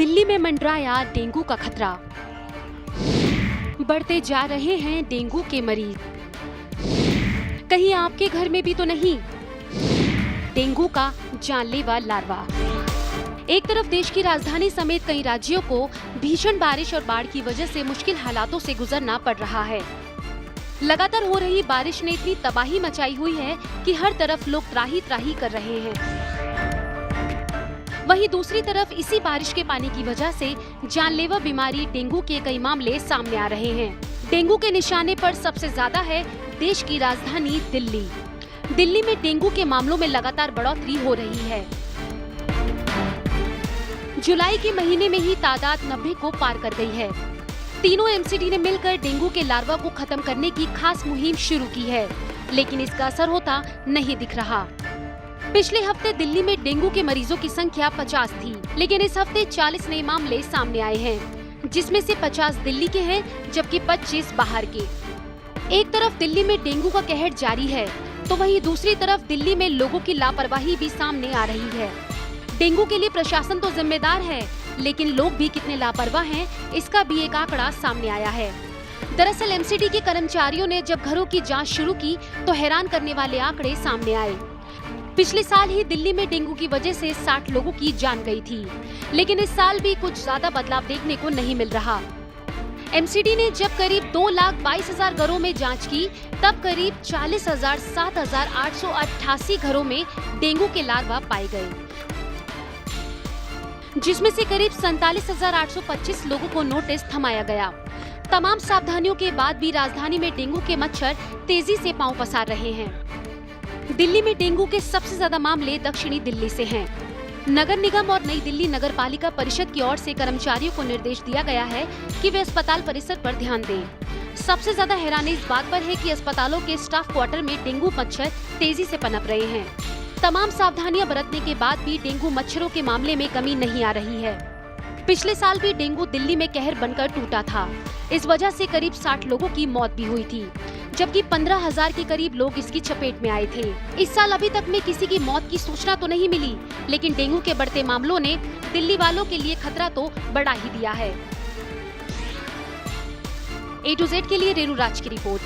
दिल्ली में मंडराया डेंगू का खतरा। बढ़ते जा रहे हैं डेंगू के मरीज। कहीं आपके घर में भी तो नहीं डेंगू का जानलेवा लार्वा। एक तरफ देश की राजधानी समेत कई राज्यों को भीषण बारिश और बाढ़ की वजह से मुश्किल हालातों से गुजरना पड़ रहा है। लगातार हो रही बारिश ने इतनी तबाही मचाई हुई है कि हर तरफ लोग त्राही त्राही कर रहे हैं। वहीं दूसरी तरफ इसी बारिश के पानी की वजह से जानलेवा बीमारी डेंगू के कई मामले सामने आ रहे हैं। डेंगू के निशाने पर सबसे ज्यादा है देश की राजधानी दिल्ली। दिल्ली में डेंगू के मामलों में लगातार बढ़ोतरी हो रही है। जुलाई के महीने में ही तादाद 90 को पार कर गई है। तीनों एमसीडी ने मिलकर डेंगू के लार्वा को खत्म करने की खास मुहिम शुरू की है, लेकिन इसका असर होता नहीं दिख रहा। पिछले हफ्ते दिल्ली में डेंगू के मरीजों की संख्या 50 थी, लेकिन इस हफ्ते 40 नए मामले सामने आए हैं, जिसमें से 50 दिल्ली के हैं जबकि 25 बाहर के। एक तरफ दिल्ली में डेंगू का कहर जारी है, तो वहीं दूसरी तरफ दिल्ली में लोगों की लापरवाही भी सामने आ रही है। डेंगू के लिए प्रशासन तो जिम्मेदार है, लेकिन लोग भी कितने लापरवाह हैं, इसका भी एक आंकड़ा सामने आया है। दरअसल एमसीडी के कर्मचारियों ने जब घरों की जांच शुरू की तो हैरान करने वाले आंकड़े सामने आए। पिछले साल ही दिल्ली में डेंगू की वजह से 60 लोगों की जान गई थी, लेकिन इस साल भी कुछ ज्यादा बदलाव देखने को नहीं मिल रहा। एमसीडी ने जब करीब 2,22,000 घरों में जांच की, तब करीब 40,07,888 घरों में डेंगू के लार्वा पाए गए, जिसमें से करीब 47,825 लोगों को नोटिस थमाया गया। तमाम सावधानियों के बाद भी राजधानी में डेंगू के मच्छर तेजी से पांव पसार रहे हैं। दिल्ली में डेंगू के सबसे ज्यादा मामले दक्षिणी दिल्ली से हैं। नगर निगम और नई दिल्ली नगर पालिका परिषद की ओर से कर्मचारियों को निर्देश दिया गया है कि वे अस्पताल परिसर पर ध्यान दें। सबसे ज्यादा हैरानी इस बात पर है कि अस्पतालों के स्टाफ क्वार्टर में डेंगू मच्छर तेजी से पनप रहे हैं। तमाम सावधानियां बरतने के बाद भी डेंगू मच्छरों के मामले में कमी नहीं आ रही है। पिछले साल भी डेंगू दिल्ली में कहर बनकर टूटा था। इस वजह से करीब 60 लोगों की मौत भी हुई थी, जबकि 15,000 के करीब लोग इसकी चपेट में आए थे। इस साल अभी तक में किसी की मौत की सूचना तो नहीं मिली, लेकिन डेंगू के बढ़ते मामलों ने दिल्ली वालों के लिए खतरा तो बढ़ा ही दिया है। A to Z के लिए रेणु राज की रिपोर्ट।